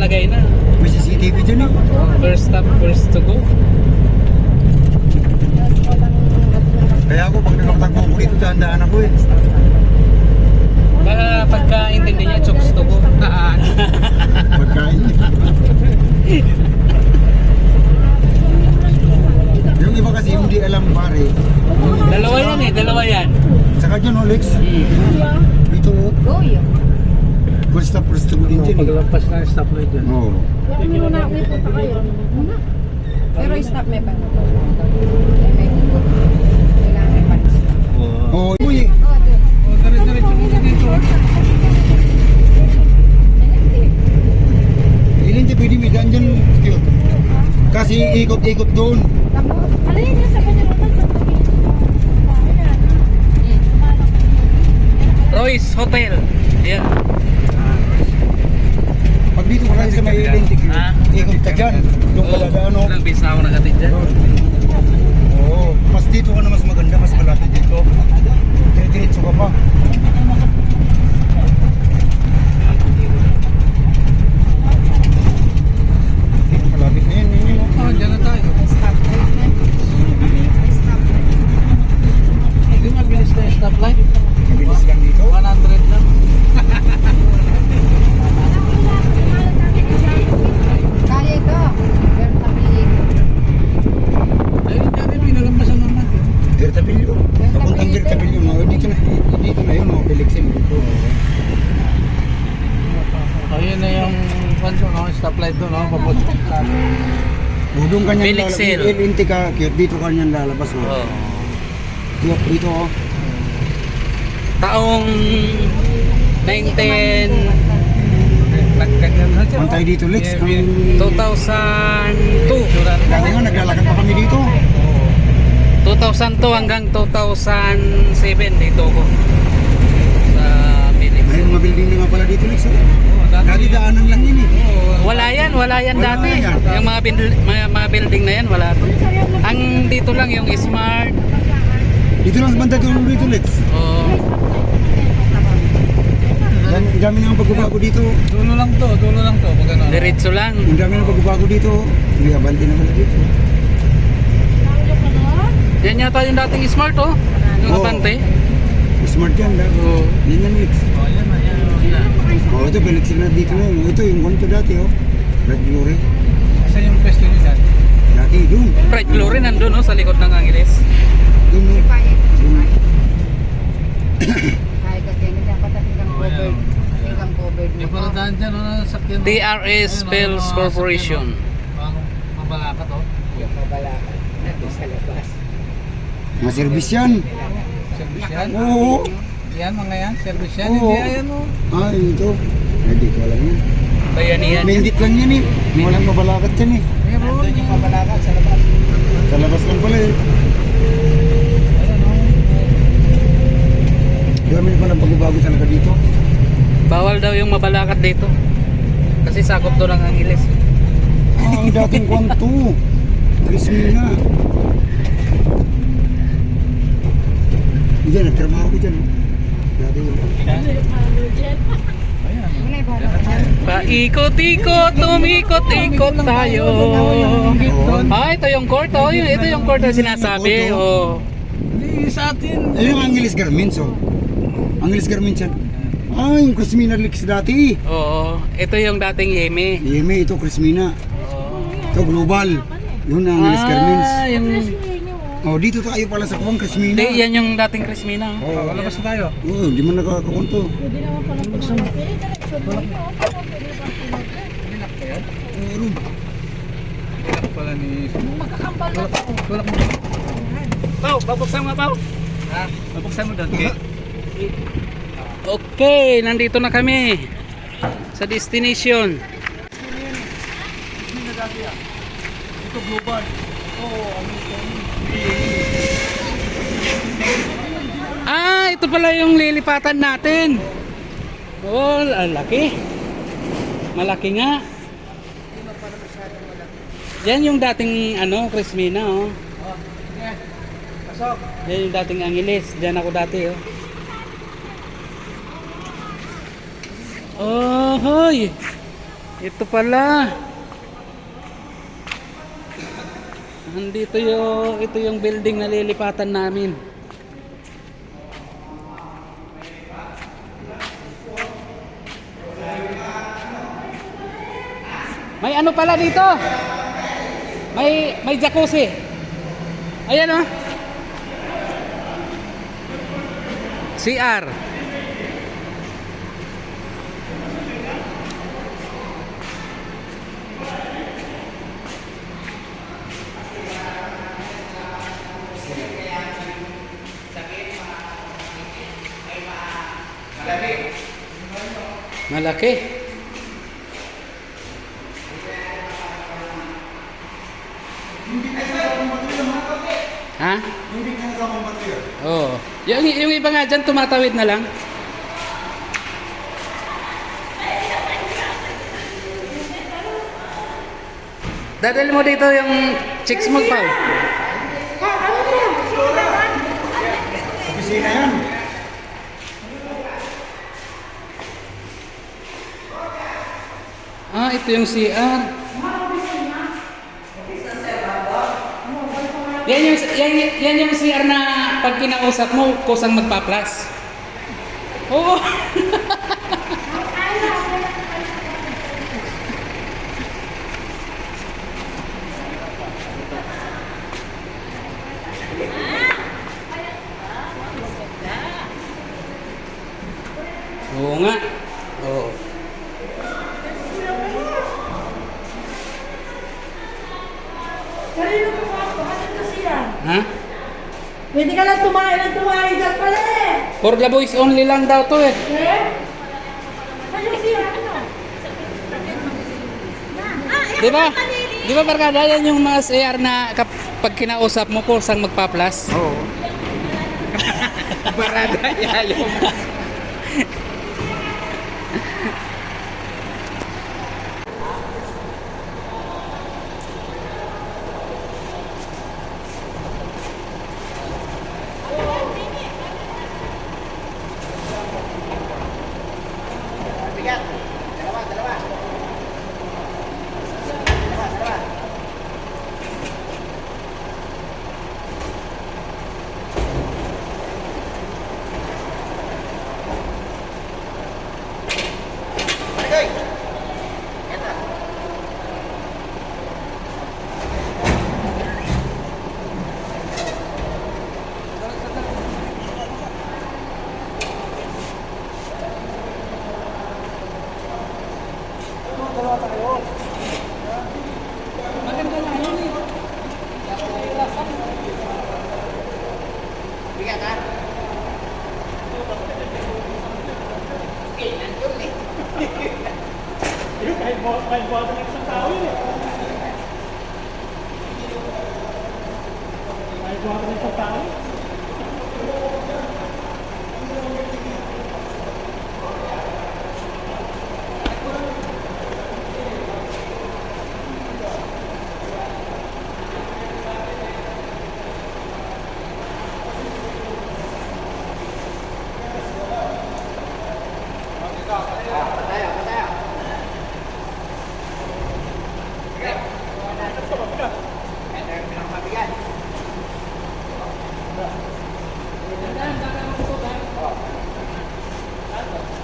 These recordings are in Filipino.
nakalagay na. May CCTV dyan eh. First stop, first to go. Kaya ako pag nakatakbo ko dito, dahan-dahan ako eh. Baka pagkaintindi niya, chokes to go. Pagkain. Yung iba kasi hindi alam pare. Dalawa yan eh, dalawa yan. Saka dyan Alex. Dito oh. First stop, first to go din dyan eh. Paglampas na yung stoplight dyan. Oo. Pero stop may pa. May ikot. Kailangan may panis. Oo. Uy. Diretso dito. Hindi pwede may daan dyan. Kasi ikot-ikot doon. Alin niya sa kanya naman. Royce Hotel. Yan. Pag dito ka lang sa may identity, ikot ka dyan. Doon ka lang ano. Ilang beses na ako nagatid dyan. Oo. Mas dito ka na mas maganda, mas malapit dito. Diretso ka pa. Malapit na yan. Oh, dyan na tayo. Hindi mabilis na yung stoplight. Mabilis lang dito. 100 lang. Kaya ito. Pero tapilig. Ayun, dyan yung pinalampasan naman. Bertapilyo. Papuntang Bertapilyo. Dito na yun. Pilixin dito. Ayun na yung stoplight doon, papunta sa Doon ka niyan lalabas. Pilixil. LNT ka. Dito ka niyan lalabas. Oh. Dito oh. Taong 19... nagkanyan na dyan. Pantay dito Lex. 2002. Dati nga naglalakad pa kami dito. 2002 hanggang 2007 dito ako. Sa Felix. May mga building na nga pala dito Lex. Dati daanan lang yun eh. Wala yan Wala dati. yan. Yung mga building na yan, wala to. Ang dito lang yung Smart. Dito lang sa banda dito Lex. Oh, Ang dami nang pagbabago dito. Dulo lang to. Pag ano. diretso lang. Ang dami nang pagbabago dito. Hindi abante naman dito. Yan yata yung dating Smart oh. Yung Oo. abante. Smart yan. Oo. Yan yan Lex. Oh, yan na. Oh, ito Pilixil na dito na yun. Ito yung ganito dati oh. Red Glory. Kasi yung pwesto nyo dyan. Dati doon. Bright Glory nandun oh, sa likod ng Angeles. Doon oh. Doon. Kaya ka ganyan. Dapat hanggang covered. Hanggang covered. Yung pala daan dyan, sakyan. DRS Bills Corporation. Mabalakat oh. Yung mabalakan. Nandun sa labas. Mga service yan. Service yan. Oo. Yan mga yan. Service yan. Oo. Hindi ayan oh. Ah, ito. Hindi ko alam yan. Bayanihan. May indit lang yan eh. Walang mabalakat yan eh. Meron. Yung mabalakan sa labas. Sa labas lang pala eh. Ayan oh. Dami pa ng pagbabago talaga dito. Bawal daw yung mabalakat dito. Kasi sakop doon ang Angeles. Ah, ang dating kwanto. Krismina. Diyan, nagtrabaho ko dyan. Dati yun. Ayan. Yun ay balakan. Paikot-ikot, tumikot-ikot tayo. Ah, ito yung court oh. Ito yung court na sinasabi. Oh. Hindi sa atin. Ayun yung Angeles Garments oh. Angeles Garments yan. Ah, yung Krismina Leaks dati. Oo. Ito yung dating Yeme. Yeme, ito Krismina. Ito Global. Yun ang Angeles Garments. Ah, yung... Oh, dito tayo pala sa Kuwang Krismina. Hindi, yan yung dating Crismina. Oh, Labas na tayo. oh, hindi man nakakakunto. Meron. Ilak pala ni... Tulak mo. Pau, babuksan mo, Pau. Ha? Babuksan mo doon. Okay, nandito na kami sa destination. Ito Global. Ah, ito pala yung lilipatan natin. Oh, ang laki. Malaki nga. Yan yung dating Crismina oh. Pasok. Yan yung dating Angeles. Diyan ako dati oh. Oh, hoy. Ito pala. Ito yung building na lilipatan namin. May ano pala dito? May jacuzzi. Ayan oh. CR. Malaki. Ha? Hindi ka kasama yung material. Oo. Yung iba nga dyan, tumatawid na lang. Dadali mo dito yung chicks mo, Pao. Opisina yan. Ah, ito yung CR. Yan yung CR na pag kinausap mo, kusang magpa-plus. Oo. Oo nga. Oo. Kanino po ako? Ano to siya? Ha? Pwede ka lang tumahay dyan pala eh. For the boys only lang daw to eh. Eh? Ano siya? Ano? Di ba? Di ba barkada yan yung mga CR na pag kinausap mo kusang magpa-plus? Oo. Barada yung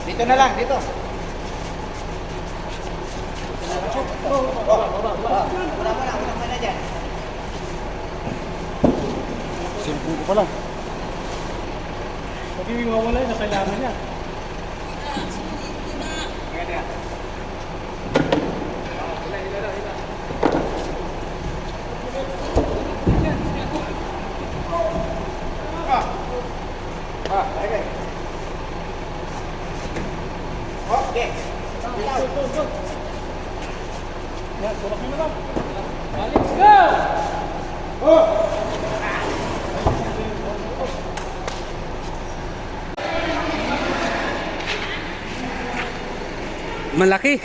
Dito na lang, dito. Cellphone ko pala. Pag hindi mawala, nasa yaman niya. Let's go! Malaki.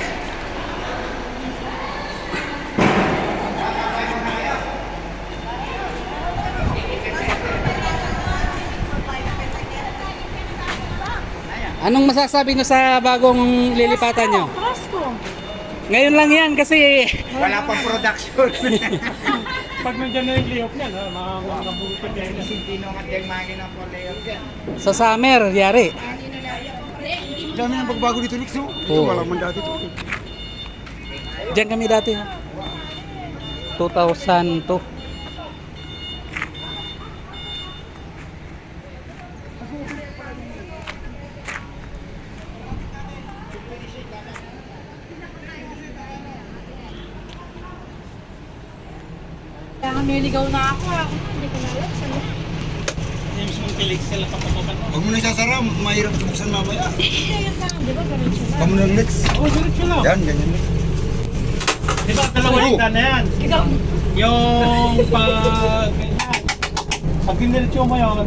Anong masasabi nyo sa bagong lilipatan nyo? Pasko. Ngayon lang yan kasi Wala pang production. Pag nandiyan na yung layoff niyan, makabuti kayo na. Sintino nga diyang makina po layout yan. sa summer, yari. Dami ng pagbago dito, Nix, no? Ito, Oo. wala man dati ito. Diyan kami dati. 2002. Kaya may ligaw na ako. Ako na, hindi ko na alam. Saan? James mong kilig sila kapatukan mo. Huwag mo na isasara, mahirap buksan mamaya. Hindi, yun lang. Di ba? Diretso na. Kamu ng Nix. Oo, diretso lang. Yan, ganyan. Di ba, dalawa yung na yan. Ikaw. Yung pag... ganyan. Pag diniretso mo yun,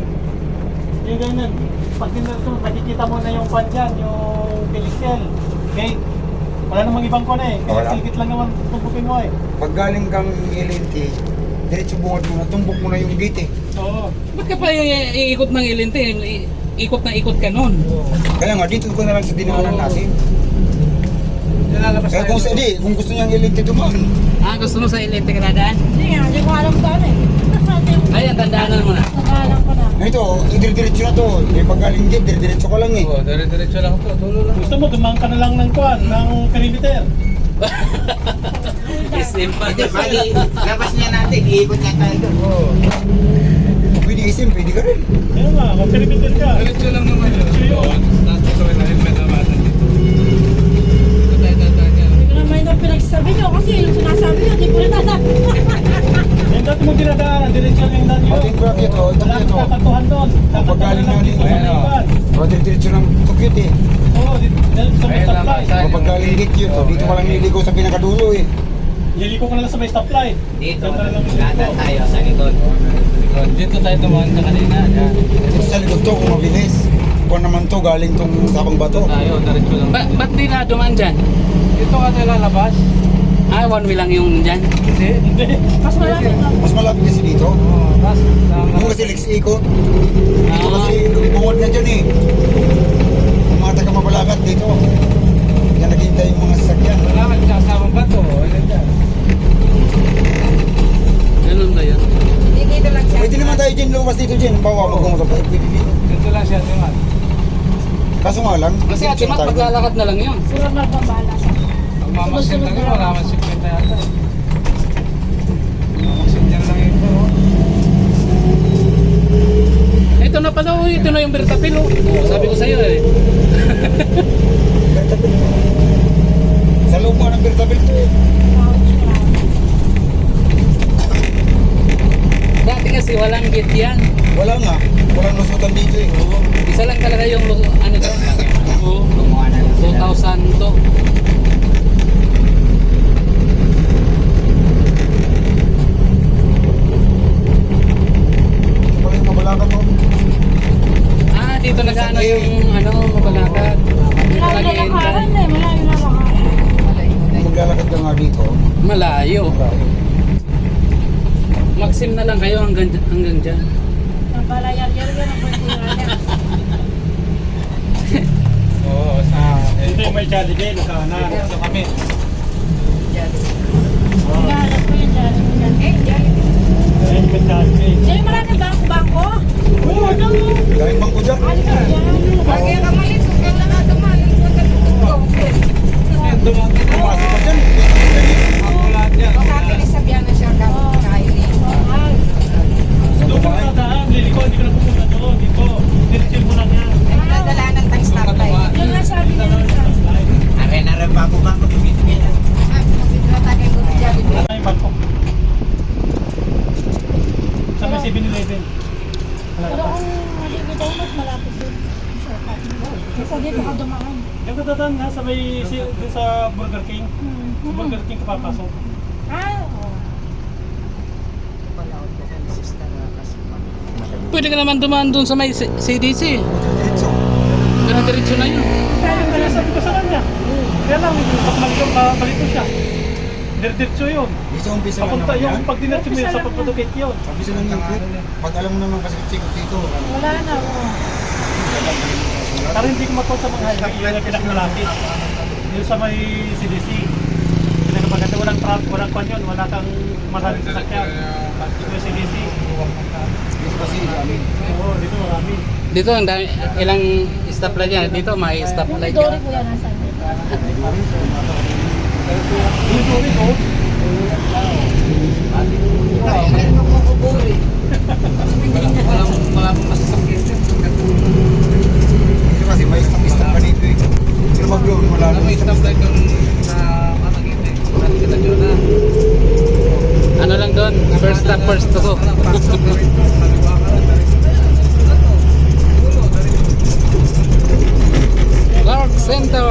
yung ganyan. Pag diniretso mo, nakikita mo na yung pan dyan, yung piliskel. Okay? Wala namang ibang ko na eh. Wala. Kasi lang naman tumpukin mo eh. Pag galing kang LNT, diretso bungad mo na, tumbok mo na yung gate eh. Oo. Ba't ka pa iikot ng ilente? Ikot na ikot ka nun. Kaya nga, dito ko na lang sa dinaanan Oo. natin. Nilalabas Kaya kung, kung gusto niyang LNT dumaan, Ah, gusto mo sa ilente ka na daan? Hindi nga, hindi ko alam saan eh. Ayan, tandaanan mo na. Nakalam ko na. ito, idiridiretso na to. Eh, pag galing gate, diretso ka lang eh. Oo, dire-diretso lang ito. Tulo lang. Gusto mo, dumaan ka na lang ng kuwan, ng perimeter. Simple. labas niya natin, iikot niya tayo doon. Oo. Pwede isim, pwede ka rin. Ayun nga, mag-perimeter ka. Diretso lang naman yun. Diretso yun. Tapos ito na helmet na matan dito. Tatay-tatay yan. Hindi ko naman yung pinagsasabi nyo kasi yung sinasabi nyo, hindi ko rin alam. Yung dati mo dinadaanan, diretso lang yung daan yun. Ating bracket ito, ito Wala kang kakatuhan doon. Pag galing na dito, Ayan, ayan, oh. O, diretso ng tukit eh. Oo, dito sa may Ayan, stoplight. tama. O, pag galing gate yun, to, dito ka lang niligo sa pinakadulo eh. Liliko ka na lang sa may stoplight. Dito, Diyan ka na lang lahat liliko. tayo sa likod. Dito tayo tumahan ka kanina. Yan. Dito sa likod to, kung mabilis. Kung naman to, galing tong sapang bato. Tayo, diretso lang. Ba't di na dumaan dyan? Dito ka tayo lalabas. Ah, one way lang yung dyan. Hindi. Hindi. Mas malapit lang. Mas malapit kasi dito. Oo, tapos Kung kasi Lex ikot, dito kasi bungod na dyan eh. Kung mga taga mabalakat dito, yan naghihintay yung mga sasakyan. wala ka kasama ba to? Ayan dyan. Ganun ba yan? Hindi dito lang siya. Pwede naman tayo dyan, lumabas dito dyan. Bawa, magkumusap tayo, pwede dito. Dito lang siya, Timat. Kaso nga lang, Kasi diretso ate na Mat, tayo. maglalakad na lang yun. Sila magpabala sa Ang mamasin lang yun, wala man 50 yata. Mamasin yan lang yun. oh. Ito na pala, oh, ito na yung Bertapil. Oh. Sabi ko sa'yo eh. Bertabil. Sa loob mo ng Bertabil to eh. Dati kasi walang gate yan. Wala nga, walang lusutan dito eh. Isa lang talaga yung ano to. Oo. Gumawa na lang sila. 2000 to. Ito pala yung mabalakat to. Ah, dito nag-ano yung ano, mabalakad. Dito Malayo na lakaran nag-iintay. eh, malayo na lakaran. Kung maglalakad ka nga dito, Malayo. Maxim na lang kayo hanggang dyan. Ang balayar-yar yan ang pagkulang. Oo, sa... Dito yung may Jollibee, nakahanan. Dito kami. Hinahanap ko yun dyan. Eh, dyan. Ayun, may Jollibee. Diyan maraming bangko-bangko. Oo, ano? galing bangko dyan. Alis ka dyan. Bagay ka malit, huwag kang nakatumal. Yan, dumating. Pumasok ka dyan. Ako lahat yan. Makabilis sa biyanan siya Kylie. Ah, Doon ka na daan, liliko, hindi ka na pupunta doon. Dito, diretso mo lang yan. Nadalanan tayong stoplight. yun nga sabi niya. Are-are bako-bako tumitingin. Ah, magpipila tayo kay Good Jollibee. Ay, bangko. Sa may 7-Eleven. Pero kung malibig ako, mas malapit din. Kasi dito ka dumaan. Yung katatan na sa may dun sa Burger King. Sa Burger King ka papasok. Ah, oo. Pwede ka naman dumaan dun sa may CDC. Diretso. Pero diretso na yun. Kaya sabi ko sa kanya. Kaya lang, pag malito siya. Diretso yun. Dito umpisa lang Papunta naman yan. yung pag dinercho mo yun sa pagpudukit yun. Umpisa lang yung clip. Pag alam mo naman kasi sikot dito. Wala na. Oo. Para hindi ko matawag sa mga highway, yun ang pinakamalapit. Yung sa may CDC. open yun, wala kang maraming sasakyan. Ito yung CDC. Dito kasi kami. Oo, dito marami. Dito ang dami, ilang stoplight yan. Dito may stoplight Dory yan. ko yan nasa. Dito rin, oh. Wala pong masasakit. Dito kasi may stop pa dito eh. Pero mag-load, wala Alam mo, naman. stop light yung sa Katagite. Dati sila dyan na. Ano lang doon? First stop, first to go. Pasok na rin to. Kaliwa ka lang. Dulo, Clark Center.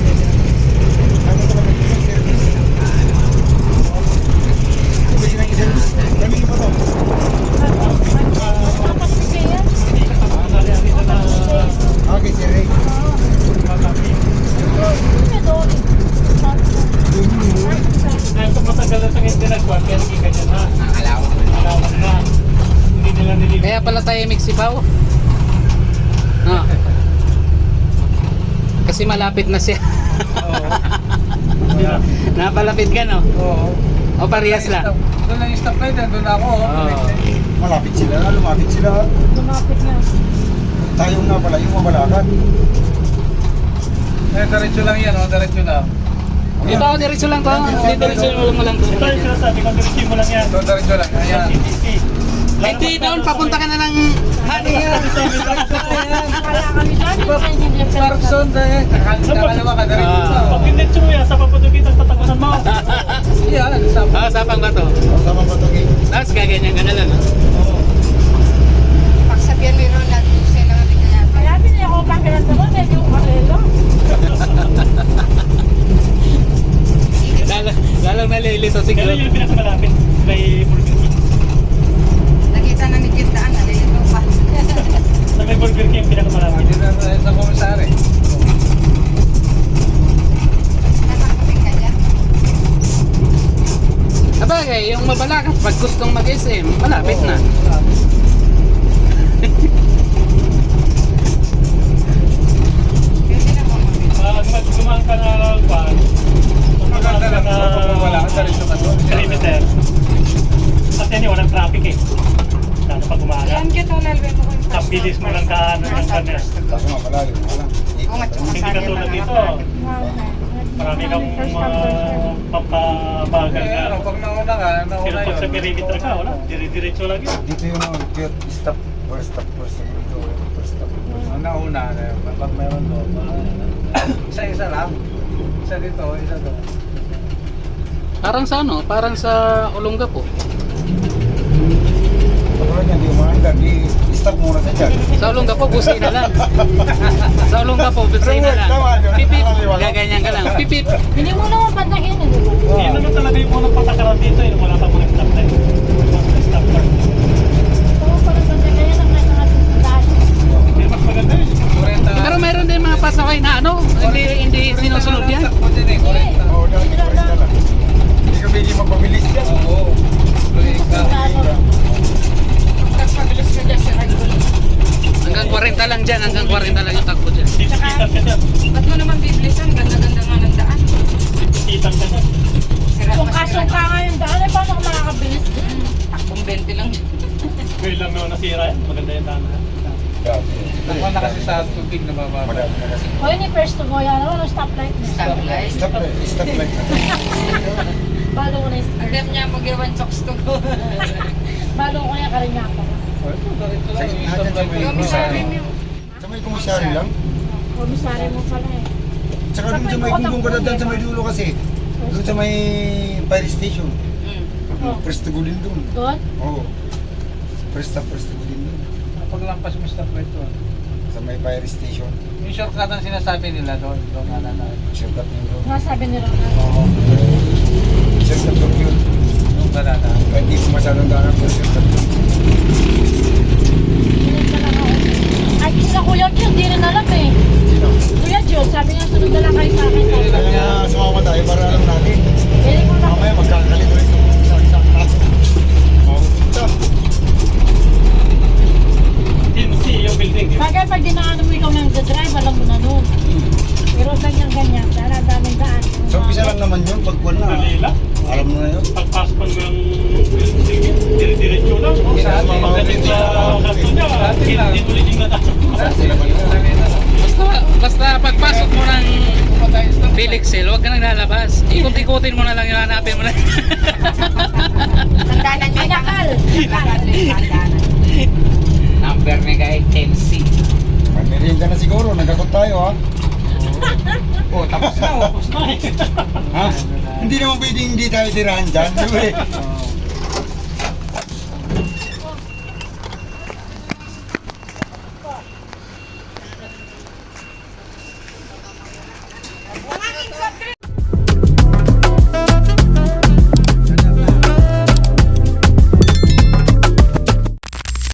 Ano talaga dito yung service? Pwede na yung service. Kami pa to. Kapasipin yan. Okay, sir. eh. May Dory. Dahil kung matagal na sa hindi nagkuhan, kaya naging ganyan na. Nakalawan. Alawan na. Hindi nila nililipat. Kaya pala tayo Mexipaw. No. Kasi malapit na siya. Oo. Napalapit ka no? Oo. O parehas lang. Doon lang yung stop light. Doon ako. Oo. Malapit sila, lumapit sila. Lumapit nga. Tayo nga pala, yung mabalakan. Eh, diretso lang yan. Diretso lang. Dito ako diretso lang to. Dito diretso lang to. Ito yung sinasabi ko, diretso mo lang yan. Ito, diretso lang. Ayan. CDC. Hindi doon, papunta ka na ng Hani. Kaya kami dyan. Hindi Clarkson dahil. Nakalawa ka. Diretso Ah. lang. Pag diretso mo yan, sa papadugitan tatagusan mo. Yan. Stop. Sapang ba to? Sama pa to, eh. Tapos gaganyan ka na lang. Pagsabihan mo yun natin sila natin kaya. Kaya pinili ako pakiramdam mo. Medyo karelo. Lalong nalilito si Kailan Claude. yung pinakamalapit? May Burger King. Nakita na ni Kintaan, nalilito pa. Sa may Burger King yung pinakamalapit. Dito na sa komisari. Nakakapin ka dyan. Abagay, yung mabalakat, pag gustong mag-SM, malapit na. Pwede na mo Pag dumaan ka na van, Maganda lang. Kung wala ka, diretso ka doon. perimeter. At yan, walang traffic eh. Lalo pag umaga. Yan kita lalawin mo. Ang bilis mo lang kaano ng kanes. Kaso nga pala, wala. Hindi katulad dito. Marami kang pampabagal Eh, ano, na. pag nauna ka, Pero nauna pag sa yun. perimeter ka, wala. Dire-diretso lang yun. Dito yung cute stop, first stop, first stop. Ito, first stop. Ang nauna, pag meron doon, isa-isa lang. Isa dito, isa doon. Parang sa ano? Parang sa Olongapo. Kapag yan, di umaandar, di stop muna sa dyan. Sa Olongapo, busina lang. Sa Olongapo, busina lang. Pipip, gaganyan ka lang. Pipip. Hindi mo naman pantakin. Di ba? Yun naman talaga yung unang patakaran dito. Yung wala pa mga stop time. Mas stop time. Oo, parang pantakin. Kaya lang may mga dahil. Hindi, mas maganda yun. 40. Pero meron din mga pasaway na ano, hindi sinusunod yan. Takbo din eh, 40. Oo, dahil first na lang. Hindi ka pwede magpabilis dyan. Oo. Tuloy ka. Pagpabilis ka dyan sa regular. Hanggang 40 lang dyan, hanggang 40 lang yung takbo dyan. Titikitan ka dyan. Ba't mo naman bibilisan? Ganda-ganda nga ng daan. Titikitan ka dyan. Sungka-sungka nga yung daan. Eh, paano ka makakabilis? Takbong 20 lang dyan. Ngayon lang naman nasira yan. Maganda yung daan na. Takbo na kasi sa tubig na bababa. Madami na kasi. O yun yung first to go yan. Ano, stoplight na. Stoplight. Stop like that. Balo ko na yung Alam niya mag-iwan chokes to go. Balo ko na yung karinyapa. Oh, ito, diretso lang. Yung Sa- stop light. sa- Yung misari mo. Sa may kumisari lang. Komisari mo pala eh. Tsaka doon sa may kung ka na dyan sa may dulo kasi. Doon sa may fire station. Oh. First to go din doon. Doon? Oo. First to go din doon. Paglampas mo stop light doon. Sa may fire station. Yung shortcut ang sinasabi nila doon. Doon nga na. Shortcut din doon. Nga sabi ni Ronald. Oo. Shortcut doon yun. Doon ka na. Kahit di ko masyadong daanan pero shortcut doon. Sinunod na lang ako. Ay, sila Kuya Jun, di rin alam eh. Sino? Kuya Jun, sabi niya sunod na lang kayo sa akin. Kaya sumama tayo para alam natin. Pwede ko na. Mamaya magkakalit ulit ng isang kaso. Makupunta. Tinsi yung building. Bagay pag dinaanan mo ikaw ng drive, alam mo na nun. Pero ganyan-ganyan, daan daming daan. So, umpisa lang naman yun pag wala. Dali lang. Alam mo na yun. Pagpasok mo ng sige, dire-diretso lang. Magaling sa kanto niya. Hindi tuloy yung natakot. Basta pagpasok mo ng Felixel, huwag ka nang lalabas. Ikot-ikutin mo na lang yung hanapin mo na. Sandanan niya. Nakal. Number ni guy 10C. May merienda na siguro. Nagkakot tayo ha. Oh, tapos na oh. Tapos na eh. Ha? Hindi naman pwedeng hindi tayo tirahan dyan. Di ba eh?